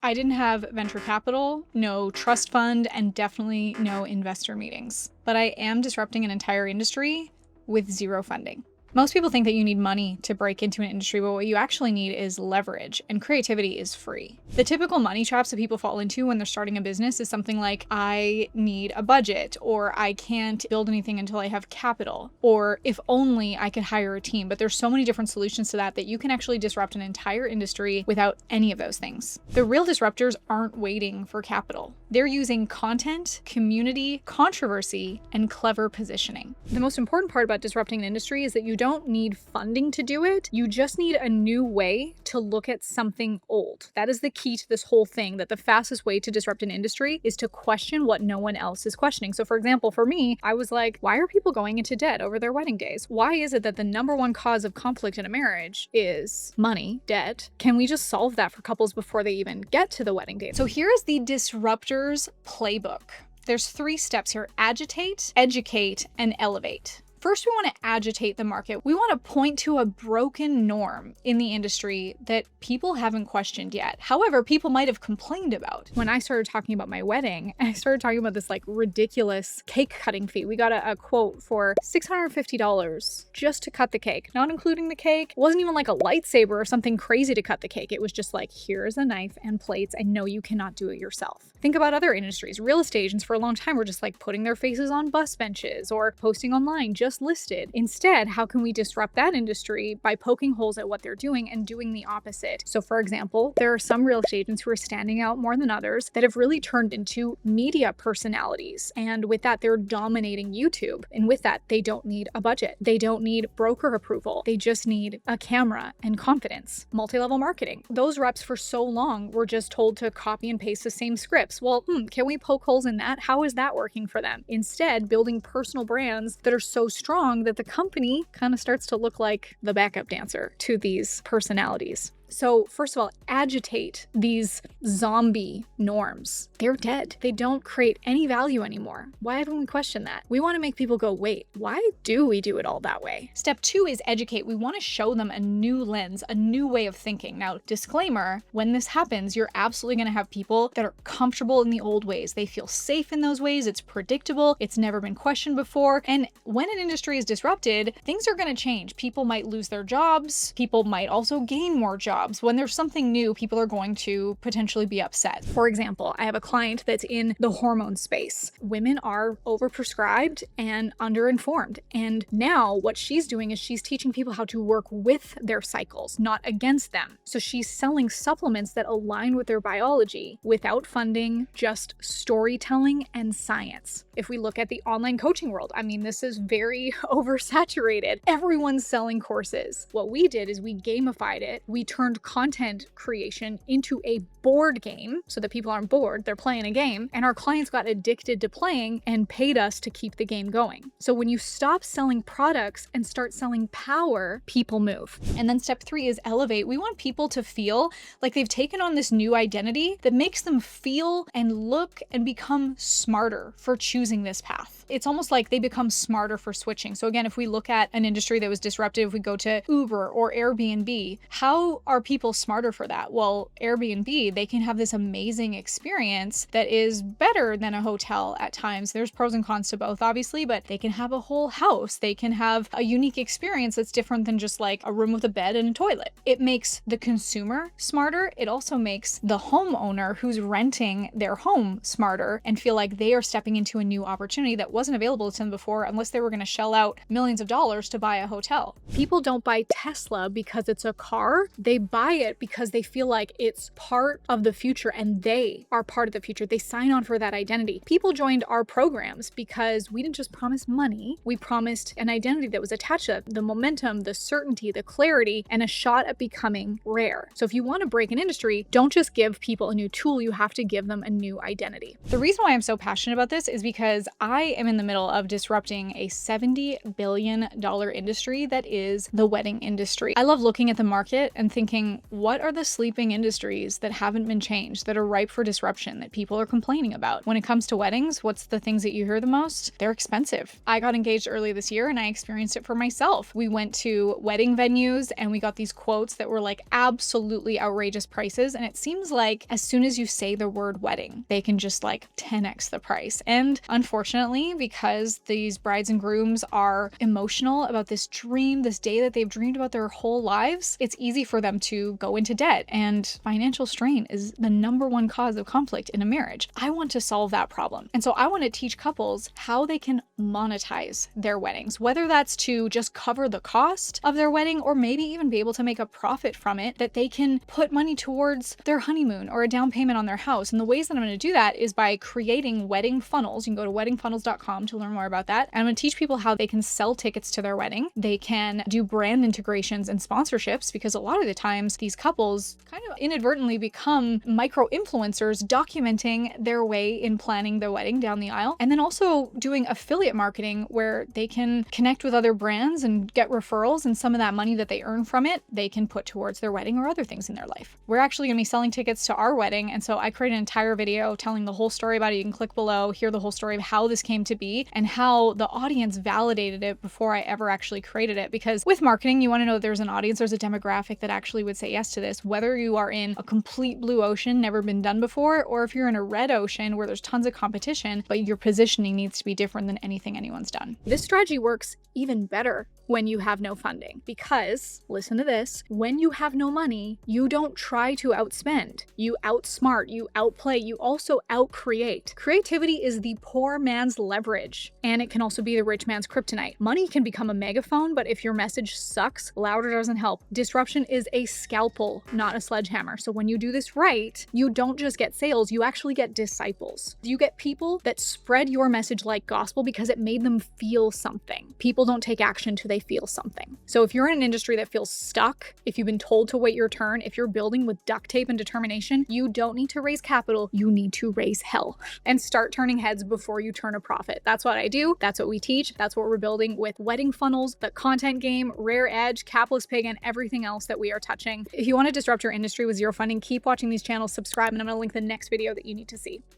I didn't have venture capital, no trust fund, and definitely no investor meetings. But I am disrupting an entire industry with zero funding. Most people think that you need money to break into an industry, but what you actually need is leverage, and creativity is free. The typical money traps that people fall into when they're starting a business is something like, I need a budget, or I can't build anything until I have capital, or if only I could hire a team. But there's so many different solutions to that you can actually disrupt an entire industry without any of those things. The real disruptors aren't waiting for capital. They're using content, community, controversy, and clever positioning. The most important part about disrupting an industry is that you don't need funding to do it. You just need a new way to look at something old. That is the key to this whole thing, that the fastest way to disrupt an industry is to question what no one else is questioning. So for example, for me, I was like, why are people going into debt over their wedding days? Why is it that the number one cause of conflict in a marriage is money, debt? Can we just solve that for couples before they even get to the wedding date? So here is the Disruptor's playbook. There's 3 steps here: agitate, educate, and elevate. First, we want to agitate the market. We want to point to a broken norm in the industry that people haven't questioned yet. However, people might have complained about. When I started talking about my wedding, I started talking about this like ridiculous cake cutting fee. We got a quote for $650 just to cut the cake, not including the cake. It wasn't even like a lightsaber or something crazy to cut the cake. It was just like, here's a knife and plates, and no, you cannot do it yourself. Think about other industries. Real estate agents for a long time were just like putting their faces on bus benches or posting online just listed. Instead, how can we disrupt that industry by poking holes at what they're doing and doing the opposite? So for example, there are some real estate agents who are standing out more than others that have really turned into media personalities. And with that, they're dominating YouTube. And with that, they don't need a budget. They don't need broker approval. They just need a camera and confidence. Multi-level marketing. Those reps for so long were just told to copy and paste the same scripts. Well, can we poke holes in that? How is that working for them? Instead, building personal brands that are so strong that the company kind of starts to look like the backup dancer to these personalities. So first of all, agitate these zombie norms. They're dead. They don't create any value anymore. Why haven't we questioned that? We want to make people go, wait, why do we do it all that way? Step 2 is educate. We want to show them a new lens, a new way of thinking. Now, disclaimer, when this happens, you're absolutely going to have people that are comfortable in the old ways. They feel safe in those ways. It's predictable. It's never been questioned before. And when an industry is disrupted, things are going to change. People might lose their jobs. People might also gain more jobs. When there's something new, people are going to potentially be upset. For example, I have a client that's in the hormone space. Women are overprescribed and underinformed. And now what she's doing is she's teaching people how to work with their cycles, not against them. So she's selling supplements that align with their biology without funding, just storytelling and science. If we look at the online coaching world, I mean, this is very oversaturated. Everyone's selling courses. What we did is we gamified it. We turned content creation into a board game so that people aren't bored, they're playing a game, and our clients got addicted to playing and paid us to keep the game going. So when you stop selling products and start selling power, people move. And then step 3 is elevate. We want people to feel like they've taken on this new identity that makes them feel and look and become smarter for choosing this path. It's almost like they become smarter for switching. So again, if we look at an industry that was disrupted, if we go to Uber or Airbnb, how are people smarter for that? Well, Airbnb, they can have this amazing experience that is better than a hotel at times. There's pros and cons to both, obviously, but they can have a whole house. They can have a unique experience that's different than just like a room with a bed and a toilet. It makes the consumer smarter. It also makes the homeowner who's renting their home smarter and feel like they are stepping into a new opportunity that wasn't available to them before unless they were going to shell out millions of dollars to buy a hotel. People don't buy Tesla because it's a car. They buy it because they feel like it's part of the future and they are part of the future. They sign on for that identity. People joined our programs because we didn't just promise money. We promised an identity that was attached to it, the momentum, the certainty, the clarity, and a shot at becoming rare. So if you want to break an industry, don't just give people a new tool. You have to give them a new identity. The reason why I'm so passionate about this is because I am in the middle of disrupting a $70 billion industry that is the wedding industry. I love looking at the market and thinking, what are the sleeping industries that haven't been changed, that are ripe for disruption, that people are complaining about? When it comes to weddings, what's the things that you hear the most? They're expensive. I got engaged early this year and I experienced it for myself. We went to wedding venues and we got these quotes that were like absolutely outrageous prices. And it seems like as soon as you say the word wedding, they can just like 10x the price. And unfortunately, because these brides and grooms are emotional about this dream, this day that they've dreamed about their whole lives, it's easy for them to go into debt. And financial strain is the number one cause of conflict in a marriage. I want to solve that problem. And so I want to teach couples how they can monetize their weddings, whether that's to just cover the cost of their wedding or maybe even be able to make a profit from it, that they can put money towards their honeymoon or a down payment on their house. And the ways that I'm going to do that is by creating wedding funnels. You can go to weddingfunnels.com to learn more about that. And I'm going to teach people how they can sell tickets to their wedding. They can do brand integrations and sponsorships, because a lot of the times these couples kind of inadvertently become micro influencers documenting their way in planning the wedding down the aisle. And then also doing affiliate marketing where they can connect with other brands and get referrals, and some of that money that they earn from it, they can put towards their wedding or other things in their life. We're actually going to be selling tickets to our wedding. And so I created an entire video telling the whole story about it. You can click below, hear the whole story of how this came to be and how the audience validated it before I ever actually created it. Because with marketing, you want to know that there's an audience, there's a demographic that actually would say yes to this, whether you are in a complete blue ocean, never been done before, or if you're in a red ocean where there's tons of competition, but your positioning needs to be different than anything anyone's done. This strategy works even better when you have no funding, because listen to this, when you have no money, you don't try to outspend, you outsmart, you outplay, you also outcreate. Creativity is the poor man's leverage, and it can also be the rich man's kryptonite. Money can become a megaphone, but if your message sucks, louder doesn't help. Disruption is a scalpel, not a sledgehammer. So when you do this right, you don't just get sales, you actually get disciples. You get people that spread your message like gospel because it made them feel something. People don't take action till they feel something. So if you're in an industry that feels stuck, if you've been told to wait your turn, if you're building with duct tape and determination, you don't need to raise capital, you need to raise hell and start turning heads before you turn a profit. That's what I do. That's what we teach. That's what we're building with wedding funnels, the content game, Rare Edge, Capitalist Pig, and everything else that we are touching. If you want to disrupt your industry with zero funding, keep watching these channels, subscribe, and I'm going to link the next video that you need to see.